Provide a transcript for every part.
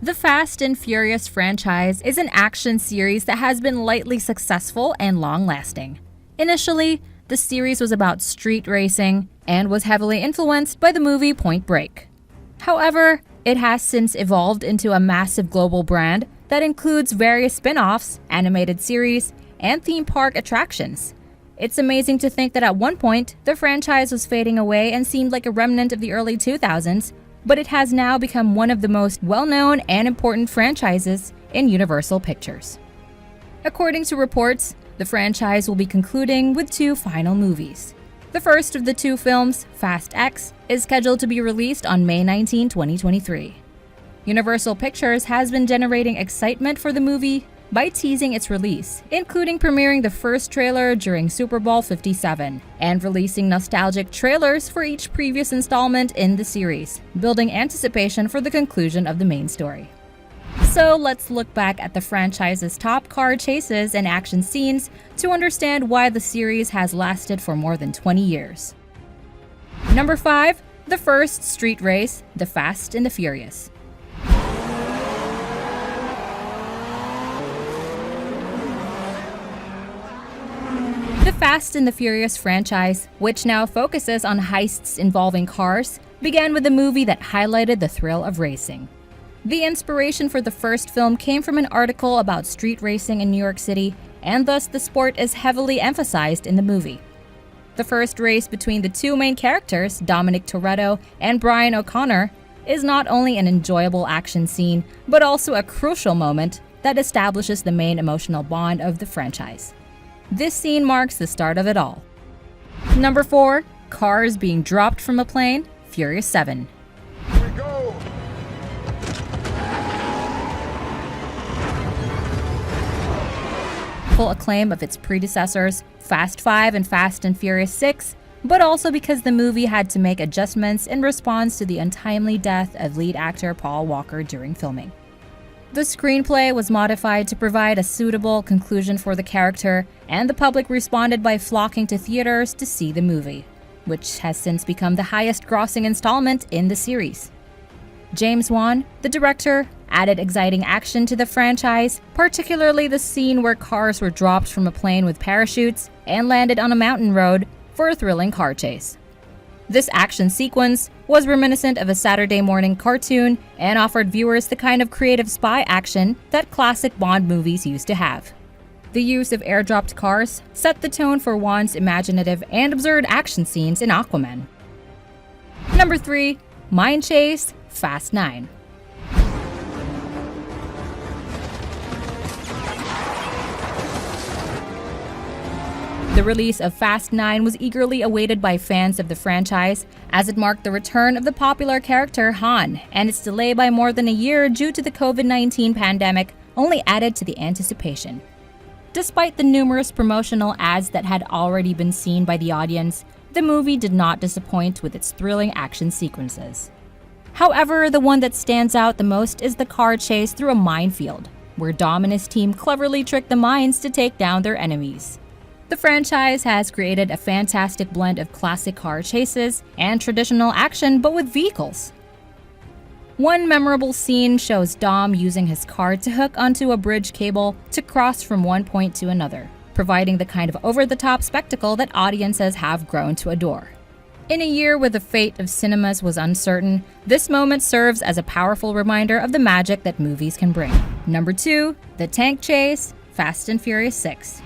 The Fast and Furious franchise is an action series that has been lightly successful and long-lasting. Initially, the series was about street racing and was heavily influenced by the movie Point Break. However, it has since evolved into a massive global brand that includes various spin-offs, animated series, and theme park attractions. It's amazing to think that at one point, the franchise was fading away and seemed like a remnant of the early 2000s, but it has now become one of the most well-known and important franchises in Universal Pictures. According to reports, the franchise will be concluding with 2 final movies. The first of the 2 films, Fast X, is scheduled to be released on May 19, 2023. Universal Pictures has been generating excitement for the movie by teasing its release, including premiering the first trailer during Super Bowl 57 and releasing nostalgic trailers for each previous installment in the series, building anticipation for the conclusion of the main story. So let's look back at the franchise's top car chases and action scenes to understand why the series has lasted for more than 20 years. Number 5. The first street race, The Fast and the Furious. The Fast and the Furious franchise, which now focuses on heists involving cars, began with a movie that highlighted the thrill of racing. The inspiration for the first film came from an article about street racing in New York City, and thus the sport is heavily emphasized in the movie. The first race between the 2 main characters, Dominic Toretto and Brian O'Connor, is not only an enjoyable action scene, but also a crucial moment that establishes the main emotional bond of the franchise. This scene marks the start of it all. Number 4. Cars being dropped from a plane, Furious 7. Here we go. Full acclaim of its predecessors, Fast 5 and Fast and Furious 6, but also because the movie had to make adjustments in response to the untimely death of lead actor Paul Walker during filming. The screenplay was modified to provide a suitable conclusion for the character, and the public responded by flocking to theaters to see the movie, which has since become the highest-grossing installment in the series. James Wan, the director, added exciting action to the franchise, particularly the scene where cars were dropped from a plane with parachutes and landed on a mountain road for a thrilling car chase. This action sequence was reminiscent of a Saturday morning cartoon and offered viewers the kind of creative spy action that classic Bond movies used to have. The use of airdropped cars set the tone for Wan's imaginative and absurd action scenes in Aquaman. Number 3. Mine Chase, Fast 9. The release of Fast 9 was eagerly awaited by fans of the franchise, as it marked the return of the popular character Han, and its delay by more than a year due to the COVID-19 pandemic only added to the anticipation. Despite the numerous promotional ads that had already been seen by the audience, the movie did not disappoint with its thrilling action sequences. However, the one that stands out the most is the car chase through a minefield, where Dom and his team cleverly tricked the mines to take down their enemies. The franchise has created a fantastic blend of classic car chases and traditional action, but with vehicles. One memorable scene shows Dom using his car to hook onto a bridge cable to cross from one point to another, providing the kind of over-the-top spectacle that audiences have grown to adore. In a year where the fate of cinemas was uncertain, this moment serves as a powerful reminder of the magic that movies can bring. Number 2. The tank chase, Fast and Furious 6.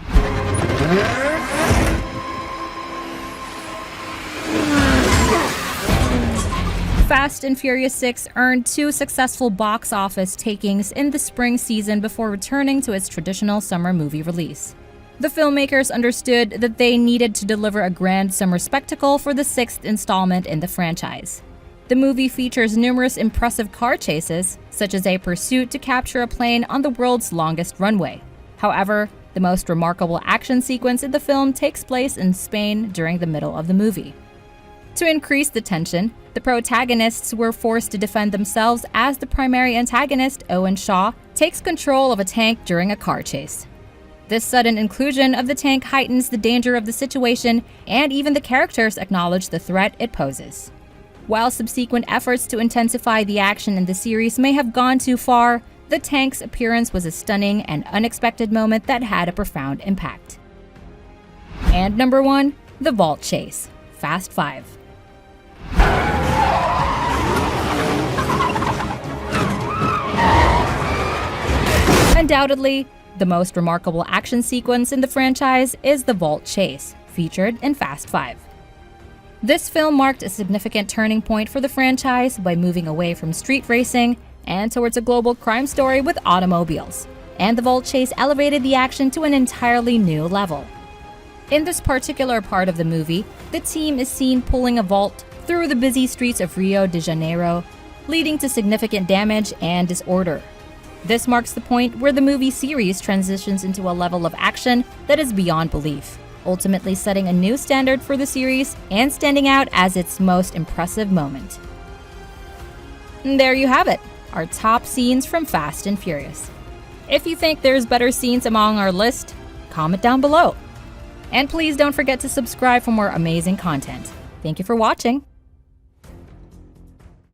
Fast and Furious 6 earned 2 successful box office takings in the spring season before returning to its traditional summer movie release. The filmmakers understood that they needed to deliver a grand summer spectacle for the 6th installment in the franchise. The movie features numerous impressive car chases, such as a pursuit to capture a plane on the world's longest runway. However, the most remarkable action sequence in the film takes place in Spain during the middle of the movie. To increase the tension, the protagonists were forced to defend themselves as the primary antagonist, Owen Shaw, takes control of a tank during a car chase. This sudden inclusion of the tank heightens the danger of the situation, and even the characters acknowledge the threat it poses. While subsequent efforts to intensify the action in the series may have gone too far, the tank's appearance was a stunning and unexpected moment that had a profound impact. And number 1, the vault chase, Fast 5. Undoubtedly, the most remarkable action sequence in the franchise is the vault chase, featured in Fast 5. This film marked a significant turning point for the franchise by moving away from street racing and towards a global crime story with automobiles, and the vault chase elevated the action to an entirely new level. In this particular part of the movie, the team is seen pulling a vault through the busy streets of Rio de Janeiro, leading to significant damage and disorder. This marks the point where the movie series transitions into a level of action that is beyond belief, ultimately setting a new standard for the series and standing out as its most impressive moment. And there you have it, our top scenes from Fast and Furious. If you think there's better scenes among our list, comment down below. And please don't forget to subscribe for more amazing content. Thank you for watching.